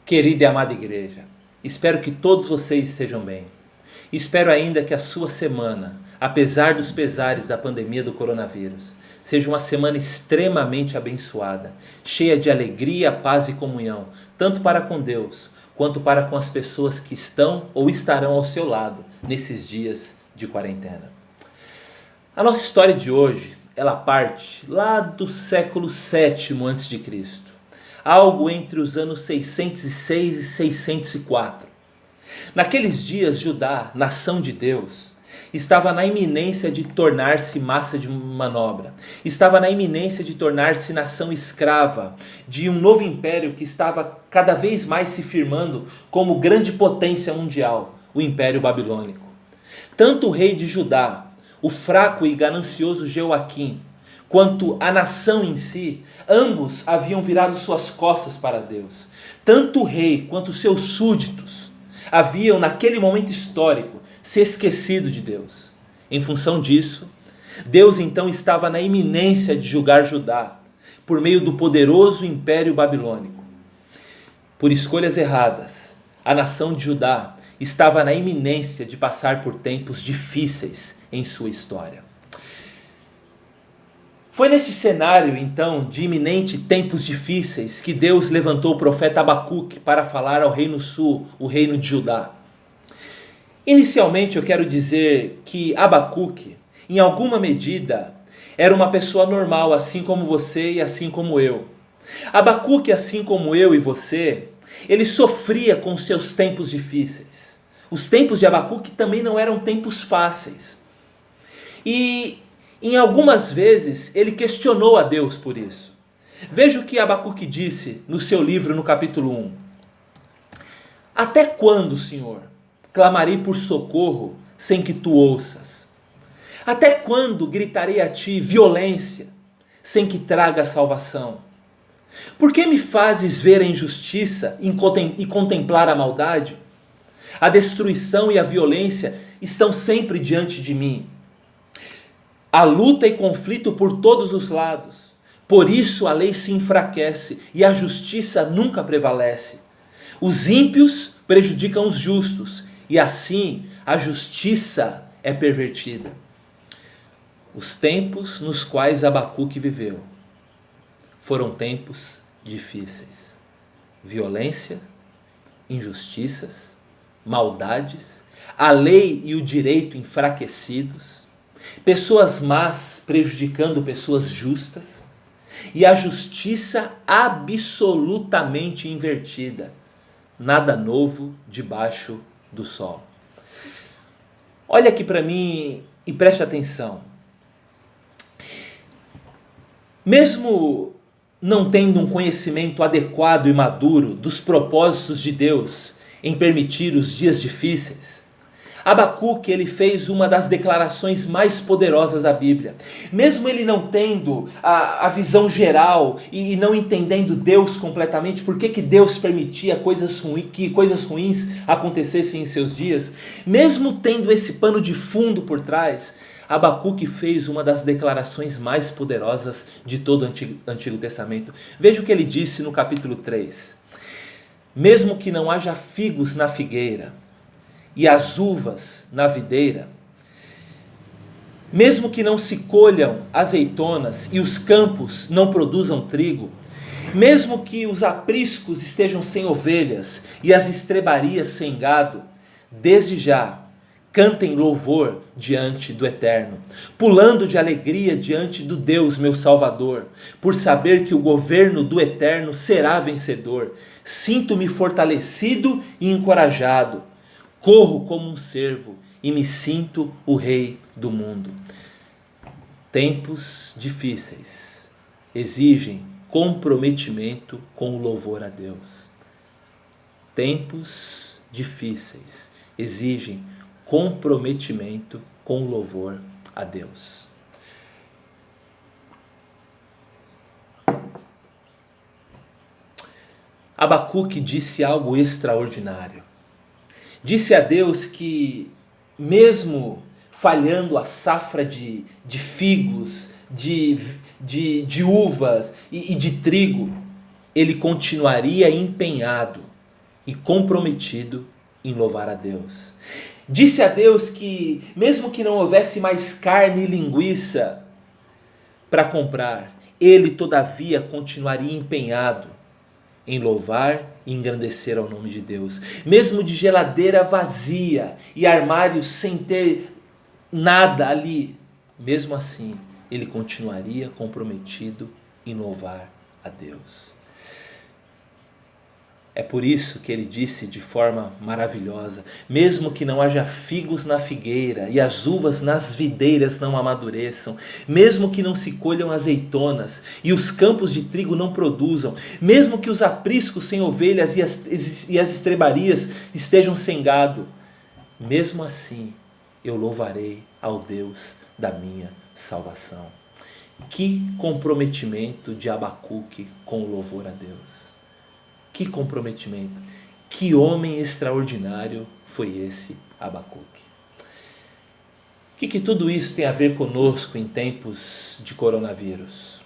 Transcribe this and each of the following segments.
Querida e amada igreja, espero que todos vocês estejam bem. Espero ainda que a sua semana, apesar dos pesares da pandemia do coronavírus, seja uma semana extremamente abençoada, cheia de alegria, paz e comunhão, tanto para com Deus, quanto para com as pessoas que estão ou estarão ao seu lado nesses dias de quarentena. A nossa história de hoje, ela parte lá do século VII a.C., algo entre os anos 606 e 604. Naqueles dias, Judá, nação de Deus, estava na iminência de tornar-se massa de manobra. Estava na iminência de tornar-se nação escrava de um novo império que estava cada vez mais se firmando como grande potência mundial, o Império Babilônico. Tanto o rei de Judá, o fraco e ganancioso Jeoaquim, quanto a nação em si, ambos haviam virado suas costas para Deus. Tanto o rei quanto seus súditos haviam, naquele momento histórico, se esquecido de Deus. Em função disso, Deus então estava na iminência de julgar Judá por meio do poderoso Império Babilônico. Por escolhas erradas, a nação de Judá estava na iminência de passar por tempos difíceis em sua história. Foi nesse cenário, então, de iminente tempos difíceis que Deus levantou o profeta Abacuque para falar ao reino sul, o reino de Judá. Inicialmente eu quero dizer que Abacuque, em alguma medida, era uma pessoa normal, assim como você e assim como eu. Abacuque, assim como eu e você, ele sofria com os seus tempos difíceis. Os tempos de Abacuque também não eram tempos fáceis. E em algumas vezes ele questionou a Deus por isso. Veja o que Abacuque disse no seu livro no capítulo 1. Até quando, Senhor, clamarei por socorro sem que tu ouças? Até quando gritarei a ti violência sem que traga salvação? Por que me fazes ver a injustiça e contemplar a maldade? A destruição e a violência estão sempre diante de mim. Há luta e conflito por todos os lados. Por isso a lei se enfraquece e a justiça nunca prevalece. Os ímpios prejudicam os justos e assim a justiça é pervertida. Os tempos nos quais Abacuque viveu foram tempos difíceis. Violência, injustiças, maldades, a lei e o direito enfraquecidos, pessoas más prejudicando pessoas justas e a justiça absolutamente invertida. Nada novo debaixo do sol. Olha aqui para mim e preste atenção. Mesmo não tendo um conhecimento adequado e maduro dos propósitos de Deus em permitir os dias difíceis, Abacuque ele fez uma das declarações mais poderosas da Bíblia. Mesmo ele não tendo a visão geral e não entendendo Deus completamente, por que Deus permitia que coisas ruins acontecessem em seus dias, mesmo tendo esse pano de fundo por trás, Abacuque fez uma das declarações mais poderosas de todo o Antigo Testamento. Veja o que ele disse no capítulo 3. Mesmo que não haja figos na figueira, e as uvas na videira, mesmo que não se colham azeitonas e os campos não produzam trigo, mesmo que os apriscos estejam sem ovelhas e as estrebarias sem gado, desde já cantem louvor diante do Eterno, pulando de alegria diante do Deus meu Salvador, por saber que o governo do Eterno será vencedor. Sinto-me fortalecido e encorajado. Corro como um cervo e me sinto o rei do mundo. Tempos difíceis exigem comprometimento com o louvor a Deus. Tempos difíceis exigem comprometimento com o louvor a Deus. Abacuque disse algo extraordinário. Disse a Deus que, mesmo falhando a safra de figos, de uvas e de trigo, ele continuaria empenhado e comprometido em louvar a Deus. Disse a Deus que, mesmo que não houvesse mais carne e linguiça para comprar, ele todavia continuaria empenhado em louvar e engrandecer ao nome de Deus. Mesmo de geladeira vazia e armários sem ter nada ali, mesmo assim, ele continuaria comprometido em louvar a Deus. É por isso que ele disse de forma maravilhosa: mesmo que não haja figos na figueira e as uvas nas videiras não amadureçam, mesmo que não se colham azeitonas e os campos de trigo não produzam, mesmo que os apriscos sem ovelhas e as estrebarias estejam sem gado, mesmo assim eu louvarei ao Deus da minha salvação. Que comprometimento de Abacuque com o louvor a Deus. Que comprometimento, que homem extraordinário foi esse Abacuque. O que tudo isso tem a ver conosco em tempos de coronavírus?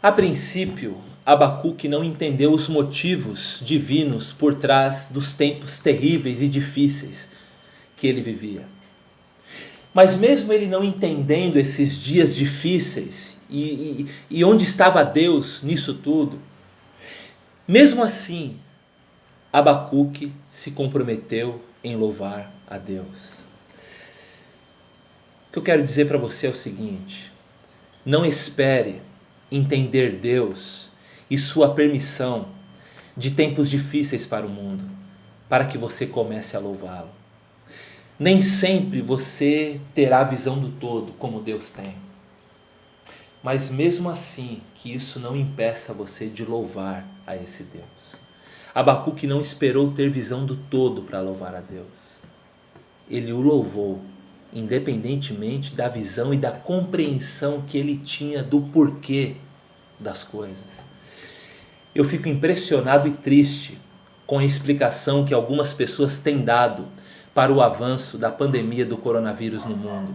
A princípio, Abacuque não entendeu os motivos divinos por trás dos tempos terríveis e difíceis que ele vivia. Mas mesmo ele não entendendo esses dias difíceis e onde estava Deus nisso tudo, mesmo assim, Abacuque se comprometeu em louvar a Deus. O que eu quero dizer para você é o seguinte: não espere entender Deus e sua permissão de tempos difíceis para o mundo, para que você comece a louvá-lo. Nem sempre você terá a visão do todo como Deus tem. Mas mesmo assim, que isso não impeça você de louvar a esse Deus. Abacuque não esperou ter visão do todo para louvar a Deus. Ele o louvou, independentemente da visão e da compreensão que ele tinha do porquê das coisas. Eu fico impressionado e triste com a explicação que algumas pessoas têm dado para o avanço da pandemia do coronavírus no mundo.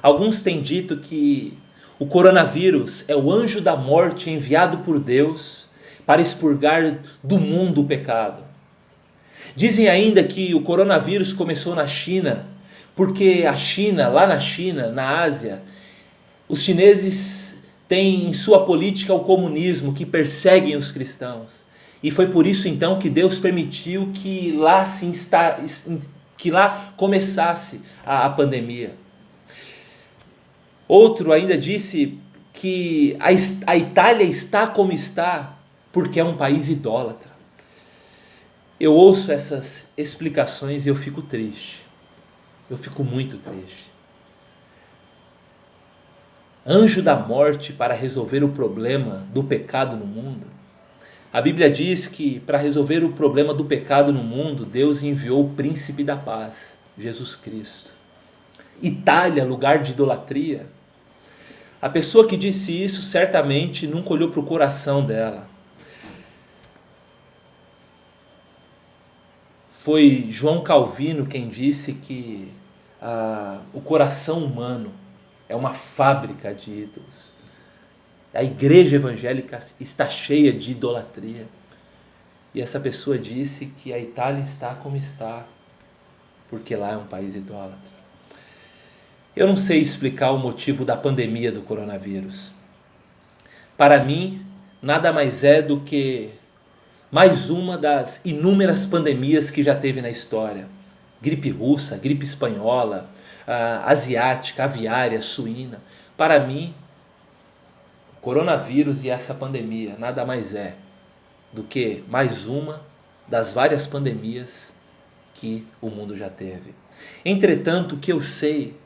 Alguns têm dito que o coronavírus é o anjo da morte enviado por Deus para expurgar do mundo o pecado. Dizem ainda que o coronavírus começou na China, porque lá na China, na Ásia, os chineses têm em sua política o comunismo, que perseguem os cristãos. E foi por isso então que Deus permitiu que lá começasse a pandemia. Outro ainda disse que a Itália está como está porque é um país idólatra. Eu ouço essas explicações e eu fico triste. Eu fico muito triste. Anjo da morte para resolver o problema do pecado no mundo. A Bíblia diz que para resolver o problema do pecado no mundo, Deus enviou o príncipe da paz, Jesus Cristo. Itália, lugar de idolatria. A pessoa que disse isso certamente nunca olhou para o coração dela. Foi João Calvino quem disse que o coração humano é uma fábrica de ídolos. A igreja evangélica está cheia de idolatria. E essa pessoa disse que a Itália está como está, porque lá é um país idólatra. Eu não sei explicar o motivo da pandemia do coronavírus. Para mim, nada mais é do que mais uma das inúmeras pandemias que já teve na história. Gripe russa, gripe espanhola, asiática, aviária, suína. Para mim, o coronavírus e essa pandemia nada mais é do que mais uma das várias pandemias que o mundo já teve. Entretanto, o que eu sei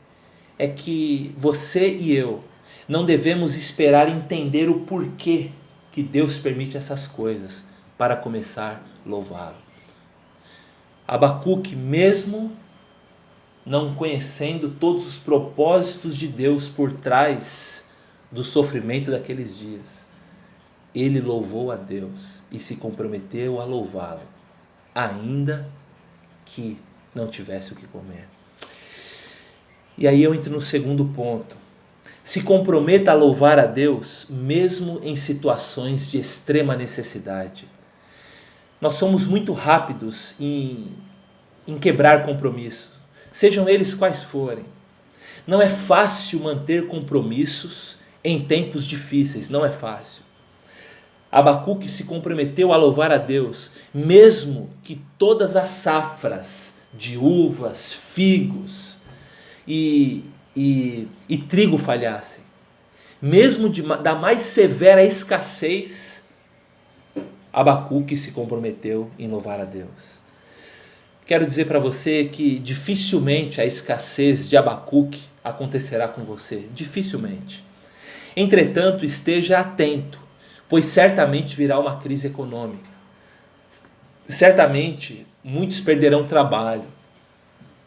é que você e eu não devemos esperar entender o porquê que Deus permite essas coisas para começar a louvá-lo. Abacuque, mesmo não conhecendo todos os propósitos de Deus por trás do sofrimento daqueles dias, ele louvou a Deus e se comprometeu a louvá-lo, ainda que não tivesse o que comer. E aí eu entro no segundo ponto. Se comprometa a louvar a Deus mesmo em situações de extrema necessidade. Nós somos muito rápidos em quebrar compromissos, sejam eles quais forem. Não é fácil manter compromissos em tempos difíceis, não é fácil. Abacuque se comprometeu a louvar a Deus, mesmo que todas as safras de uvas, figos e trigo falhassem. Mesmo da mais severa escassez, Abacuque se comprometeu em louvar a Deus. Quero dizer para você que dificilmente a escassez de Abacuque acontecerá com você, dificilmente. Entretanto, esteja atento, pois certamente virá uma crise econômica. Certamente muitos perderão trabalho.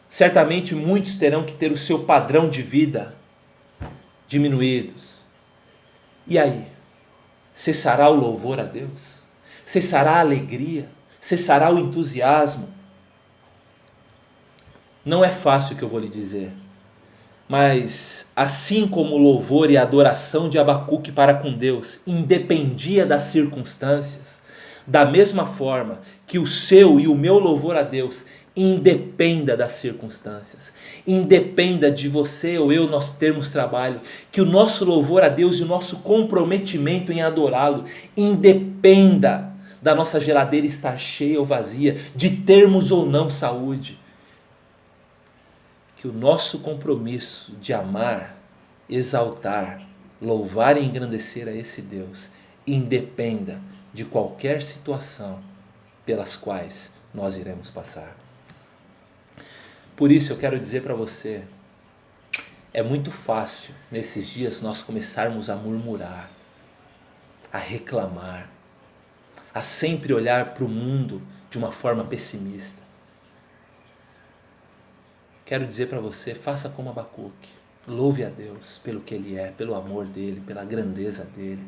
Certamente muitos terão que ter o seu padrão de vida diminuídos. E aí? Cessará o louvor a Deus? Cessará a alegria? Cessará o entusiasmo? Não é fácil o que eu vou lhe dizer. Mas assim como o louvor e a adoração de Abacuque para com Deus independia das circunstâncias, da mesma forma que o seu e o meu louvor a Deus independa das circunstâncias, independa de você ou eu nós termos trabalho, que o nosso louvor a Deus e o nosso comprometimento em adorá-lo independa da nossa geladeira estar cheia ou vazia, de termos ou não saúde. Que o nosso compromisso de amar, exaltar, louvar e engrandecer a esse Deus independa de qualquer situação pelas quais nós iremos passar. Por isso eu quero dizer para você, é muito fácil nesses dias nós começarmos a murmurar, a reclamar, a sempre olhar para o mundo de uma forma pessimista. Quero dizer para você, faça como Abacuque. Louve a Deus pelo que Ele é, pelo amor dEle, pela grandeza dEle,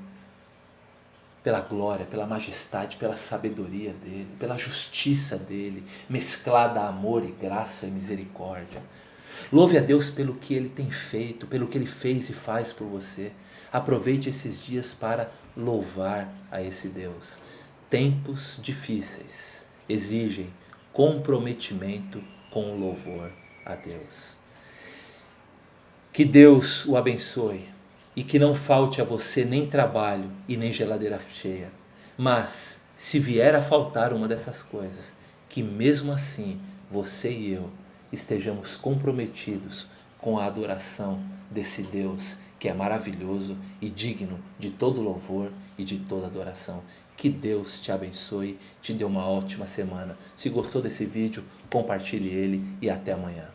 pela glória, pela majestade, pela sabedoria dEle, pela justiça dEle, mesclada a amor e graça e misericórdia. Louve a Deus pelo que Ele tem feito, pelo que Ele fez e faz por você. Aproveite esses dias para louvar a esse Deus. Tempos difíceis exigem comprometimento com o louvor a Deus. Que Deus o abençoe e que não falte a você nem trabalho e nem geladeira cheia. Mas, se vier a faltar uma dessas coisas, que mesmo assim você e eu estejamos comprometidos com a adoração desse Deus que é maravilhoso e digno de todo louvor e de toda adoração. Que Deus te abençoe, te dê uma ótima semana. Se gostou desse vídeo, compartilhe ele e até amanhã.